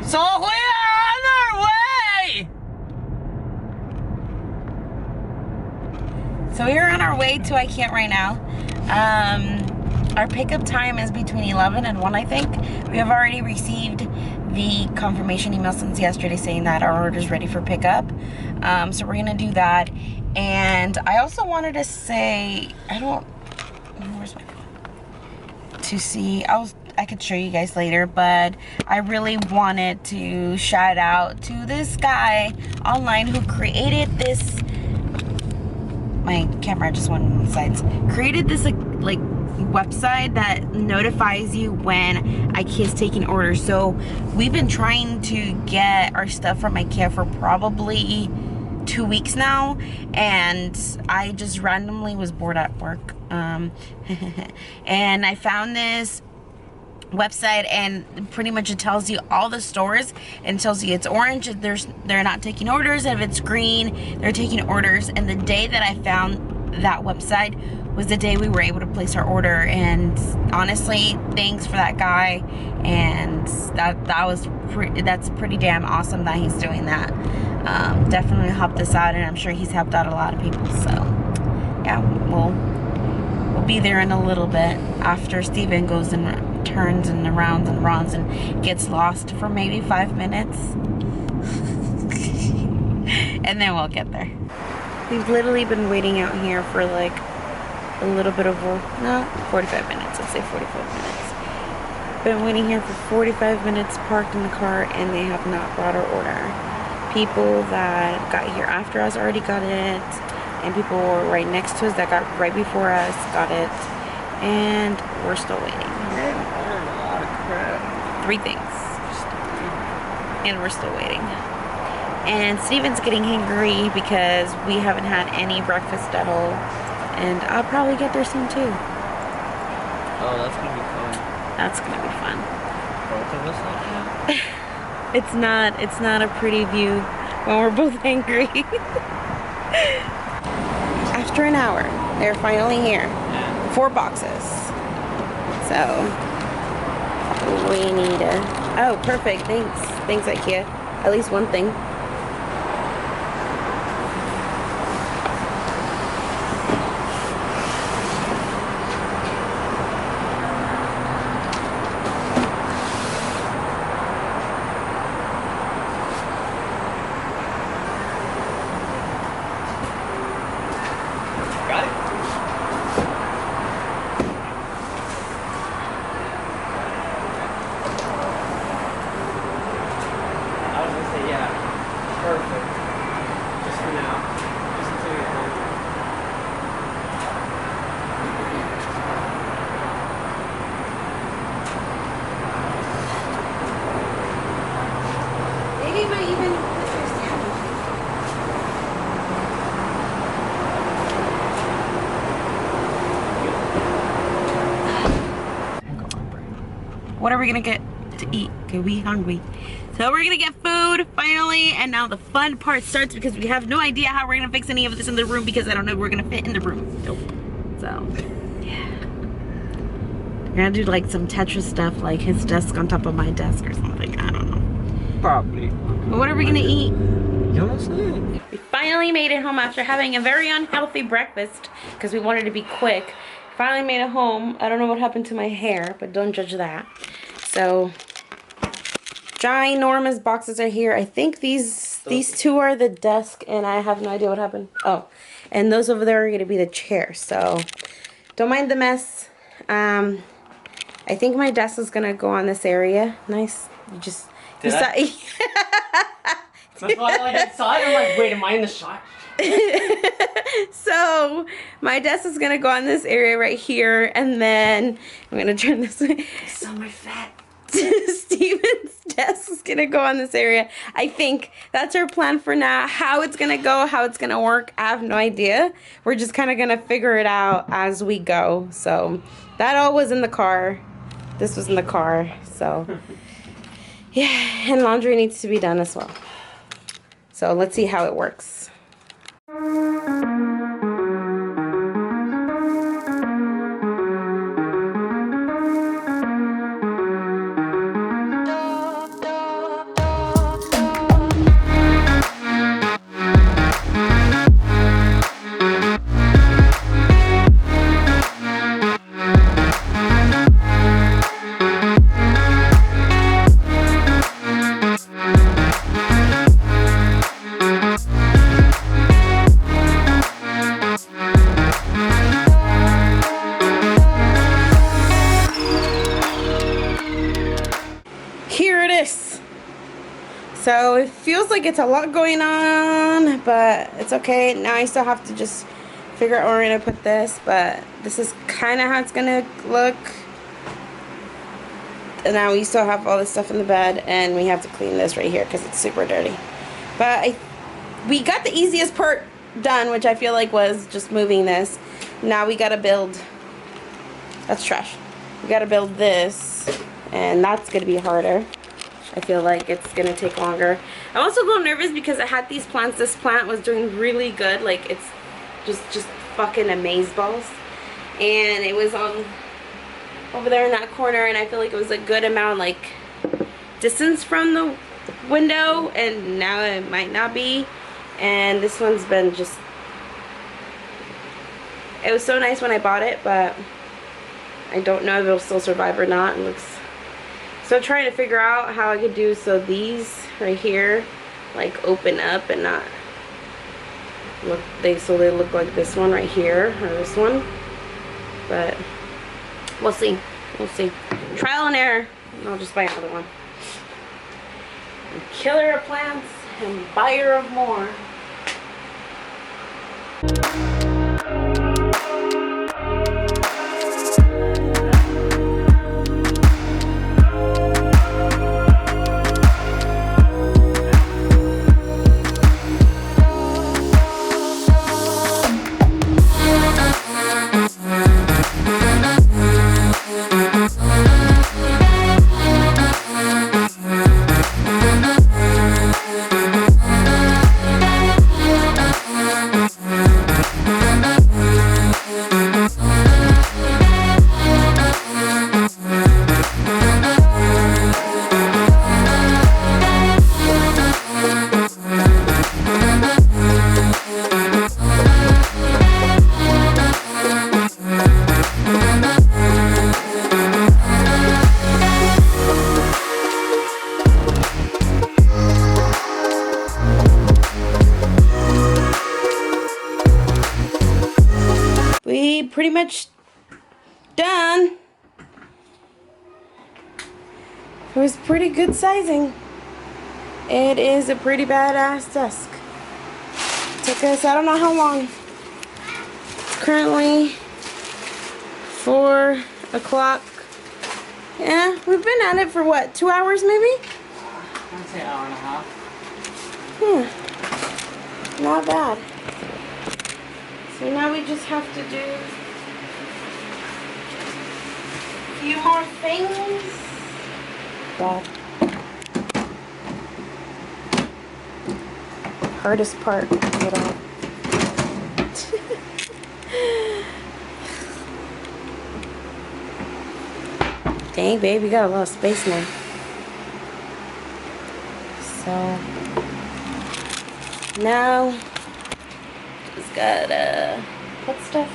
So we are on our way! So we are on our way to Ikea right now. Our pickup time is between 11 and 1, I think. We have already received the confirmation email since yesterday saying that our order is ready for pickup. So we're gonna do that. And I also wanted to say, where's my phone? To see, I could show you guys later, but I really wanted to shout out to this guy online who created this. My camera just went on the sides. Created this like website that notifies you when IKEA's taking orders. So we've been trying to get our stuff from IKEA for probably 2 weeks now, and I just randomly was bored at work, and I found this website, and pretty much it tells you all the stores, and tells you it's orange, they're not taking orders, and if it's green, they're taking orders. And the day that I found that website was the day we were able to place our order, and honestly, thanks for that guy. And that's pretty damn awesome that he's doing that. Definitely helped us out, and I'm sure he's helped out a lot of people. So yeah, we'll be there in a little bit after Steven goes and turns and around and runs and gets lost for maybe 5 minutes. And then we'll get there. We've literally been waiting out here for like a little bit over, no, 45 minutes. Let's say 45 minutes. Been waiting here for 45 minutes parked in the car, and they have not brought our order. People that got here after us already got it, and people were right next to us that got right before us got it, and we're still waiting. A lot of crap. 3 things. And we're still waiting. And Steven's getting hangry because we haven't had any breakfast at all. And I'll probably get there soon too. Oh, that's gonna be fun. That's gonna be fun. Both of us like that? It's not a pretty view when we're both angry. After an hour, they're finally here. Yeah. 4 boxes. So we need oh, perfect. Thanks IKEA. At least one thing. Got it? I was gonna say, yeah, perfect. Just for now. Just until you get home. Maybe it might even understand. What are we gonna get to eat? Okay, we hungry. So we're gonna get food finally, and now the fun part starts because we have no idea how we're gonna fix any of this in the room because I don't know if we're gonna fit in the room. Nope. So yeah. We're gonna do like some Tetris stuff, like his desk on top of my desk or something. I don't know. Probably. But what are we gonna eat? Joselyn. We finally made it home after having a very unhealthy breakfast because we wanted to be quick. Finally made it home. I don't know what happened to my hair, but don't judge that. So, ginormous boxes are here. I think these 2 are the desk, and I have no idea what happened. Oh, and those over there are going to be the chairs. So, don't mind the mess. I think my desk is going to go on this area. Nice. You just... Did I? That's why I saw it. I'm like, wait, am I in the shot? So my desk is gonna go on this area right here, and then I'm gonna turn this way. It's on my fat. Steven's desk is gonna go on this area. I think that's our plan for now. How it's gonna go, how it's gonna work, I have no idea. We're just kind of gonna figure it out as we go. So that all was in the car. This was in the car. So yeah, and laundry needs to be done as well. So let's see how it works. this. So it feels like it's a lot going on, but it's okay. Now I still have to just figure out where we're gonna put this, but this is kind of how it's gonna look. And now we still have all this stuff in the bed, and we have to clean this right here because it's super dirty. But we got the easiest part done, which I feel like was just moving this. Now we gotta build, that's trash. We gotta build this, and that's gonna be harder. I feel like it's gonna take longer. I'm also a little nervous because I had these plants. This plant was doing really good. Like, it's just fucking amazeballs. And it was on over there in that corner, and I feel like it was a good amount, like, distance from the window, and now it might not be. And this one's been just, it was so nice when I bought it, but I don't know if it'll still survive or not. It looks, so I'm trying to figure out how I could do so these right here like open up and not look, so they look like this one right here or this one, but we'll see. We'll see. Trial and error. I'll just buy another one. Killer of plants and buyer of more. Pretty much done. It was pretty good sizing. It is a pretty badass desk. Took us, I don't know how long. Currently 4 o'clock. Yeah, we've been at it for what, 2 hours maybe? I'd say an hour and a half. Not bad. So now we just have to do a few more things. Wow. Hardest part of it all. Dang, babe, you got a lot of space now. So now just gotta put stuff.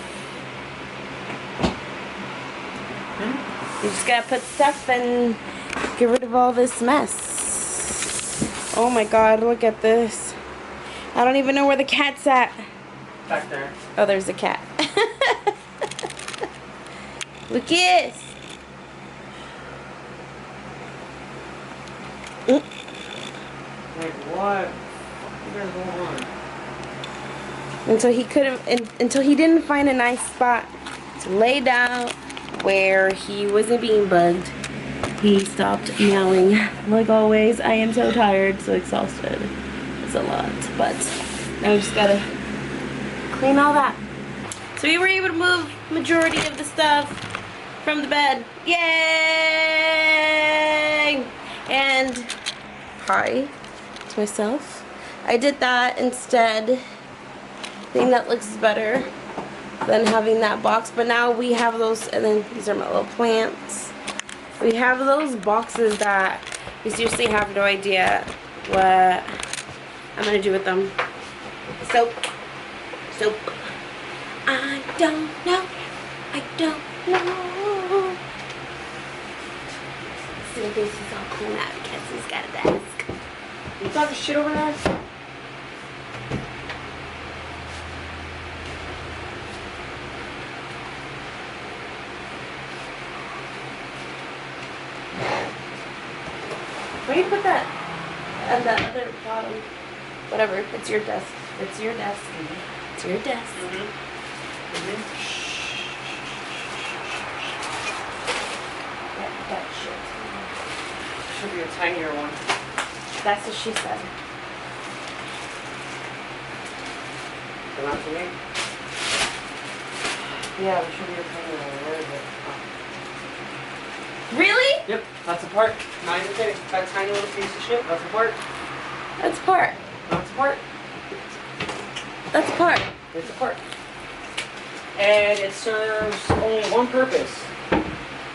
You just gotta put stuff and get rid of all this mess. Oh my god, look at this. I don't even know where the cat's at. Back there. Oh, there's a cat. Look at this. Like what? What is going on? Until he didn't find a nice spot to lay down where he wasn't being bugged, he stopped meowing. Like always, I am so tired, so exhausted. It's a lot, but now we just gotta clean all that. So we were able to move majority of the stuff from the bed. Yay! And hi to myself. I did that instead. I think that looks better than having that box, but now we have those, and then these are my little plants. We have those boxes that we seriously have no idea what I'm gonna do with them. Soap. I don't know. So this is all cool now because he's got a desk. You talking shit over there? Why you put that at the other bottom? Whatever. It's your desk. It's your desk. Mm-hmm. It's your desk. Mm-hmm. Mm-hmm. That shit. Should be a tinier one. That's what she said. Come out to me? Yeah, there should be a tinier one. Where is it? Oh. Really? Yep, that's a part. Not even kidding. That tiny little piece of shit, that's a part. That's part. That's a part. That's part. It's a part. And it serves only one purpose.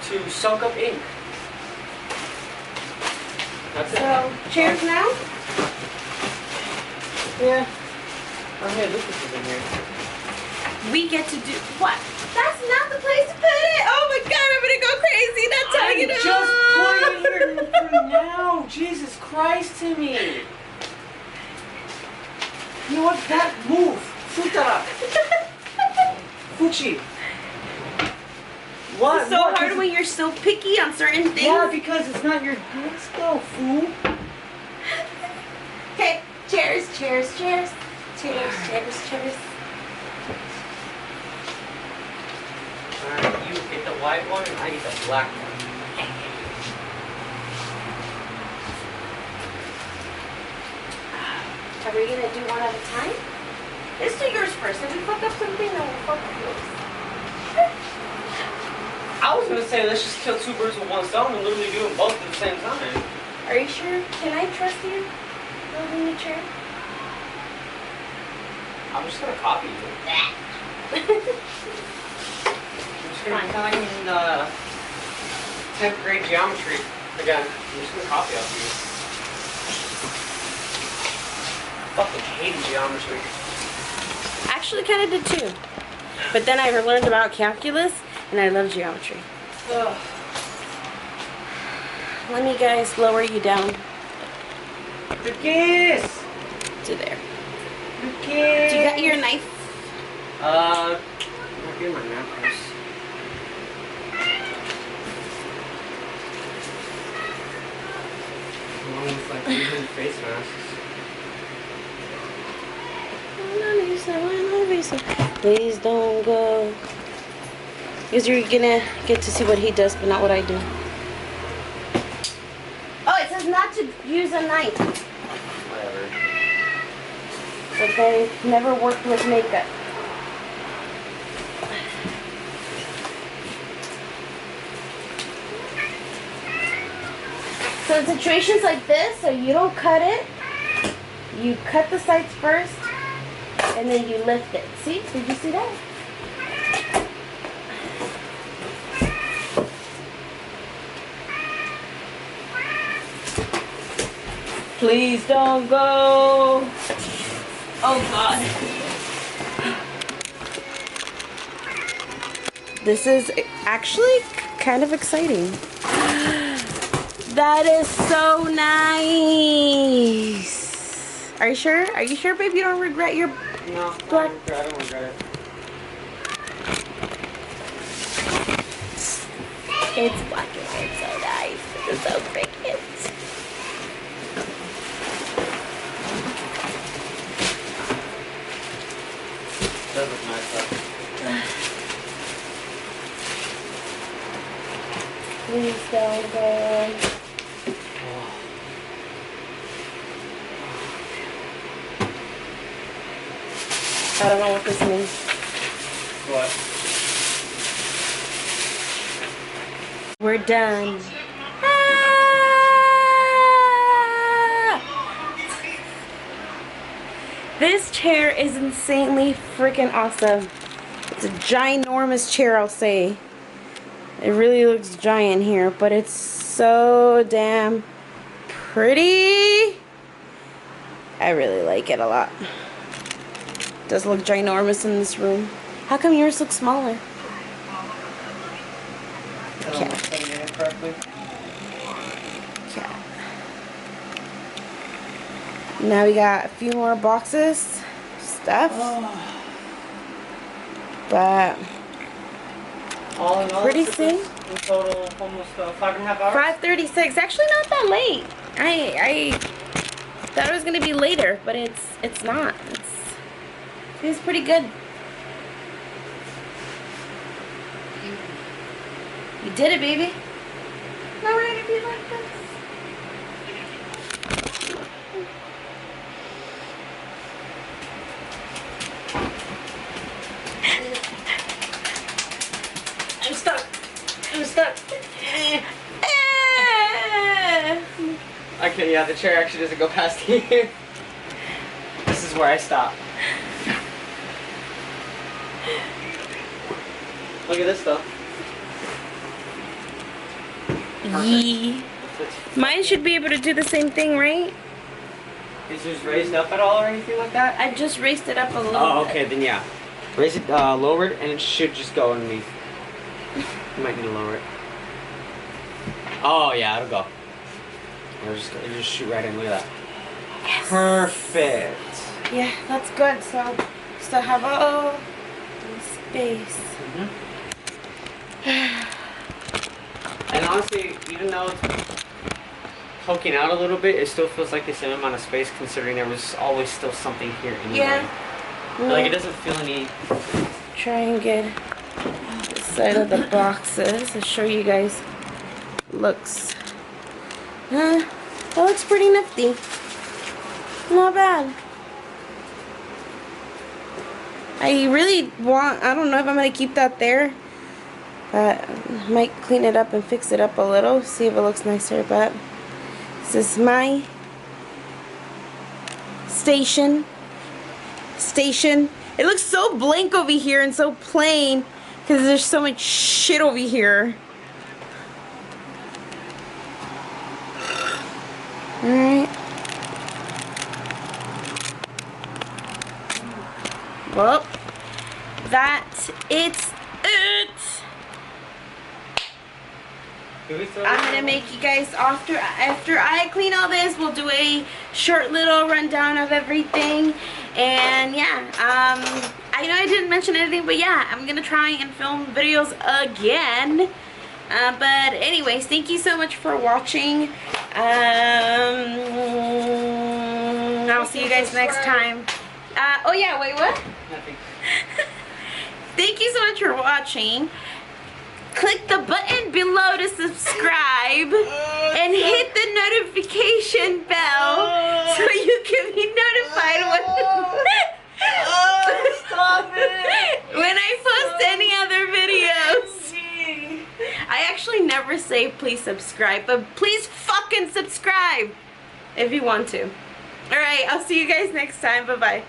To soak up ink. That's it. So, cheers now? Yeah. Oh, hey, Lucas is in here. We get to do what? That's not the place to put it. Oh my god, I'm gonna go crazy. That's how you know. Just putting it here for now. Jesus Christ, Timmy. You know what? That move. Futa. Fuchi. What? It's so hard when you're so picky on certain things. Yeah, because it's not your. Let's go, fool. Okay, cheers, cheers, cheers. Cheers, cheers, cheers. Alright, you get the white one and I get the black one. Are we gonna do one at a time? Let's do yours first. If we fuck up something, then we'll fuck up yours. I was gonna say let's just kill two birds with one stone and literally do them both at the same time. Are you sure? Can I trust you? Building the chair? I'm just gonna copy you. I'm just gonna be kind of like in 10th grade geometry again. I'm just gonna copy off you. Fucking hated geometry. Actually, kind of did too. But then I learned about calculus, and I love geometry. Ugh. Let me guys lower you down The kiss! to there. The kiss! Do you got your knife? I'm not getting my napkins. Along with like 300 face masks. Please don't go. Because you're gonna get to see what he does, but not what I do. Oh, it says not to use a knife. Whatever. But they never worked with makeup. So in situations like this, so you don't cut it, you cut the sides first, and then you lift it. See? Did you see that? Please don't go. Oh God. This is actually kind of exciting. That is so nice. Are you sure? Are you sure, babe? You don't regret your No, black? I don't regret it. It's black and white, so nice. It's so pretty. Does look nice though. Please don't go. I don't know what this means. What? We're done. Ah! This chair is insanely freaking awesome. It's a ginormous chair, I'll say. It really looks giant here, but it's so damn pretty. I really like it a lot. It does look ginormous in this room. How come yours looks smaller? Okay. Correctly. Yeah. Now we got a few more boxes, stuff, but All in all, pretty it took soon. us in total almost 5.5 hours. 5:36. Actually, not that late. I thought it was gonna be later, but it's not. It's pretty good. You did it, baby. Now we're gonna be like this. I'm stuck. I'm stuck. Okay, yeah, the chair actually doesn't go past here. This is where I stop. Look at this stuff. Yee. Mine should be able to do the same thing, right? Is yours raised up at all or anything like that? I just raised it up a little Oh, bit. okay, then yeah. Raise it lowered and it should just go underneath. You might need to lower it. Oh yeah, it'll go. It'll just shoot right in. Look at that. Yes. Perfect. Yeah, that's good. So still have all the space. And honestly, even though it's poking out a little bit, it still feels like the same amount of space considering there was always still something here anyway. Yeah. Like it doesn't feel any... Try and get the side of the boxes to show you guys. That looks pretty nifty. Not bad. I really want, I don't know if I'm going to keep that there, but I might clean it up and fix it up a little, see if it looks nicer. But this is my station. It looks so blank over here and so plain because there's so much shit over here. Alright. Well, that's it. I'm gonna make you guys after I clean all this, we'll do a short little rundown of everything. And yeah, I know I didn't mention anything, but yeah, I'm gonna try and film videos again. But anyways, thank you so much for watching. I'll see you guys next time. Oh yeah, wait, what? Nothing. Thank you so much for watching. Click the button below to subscribe and hit the notification bell so you can be notified Stop it! when I post any other videos. I actually never say please subscribe, but please fucking subscribe if you want to. Alright, I'll see you guys next time. Bye-bye.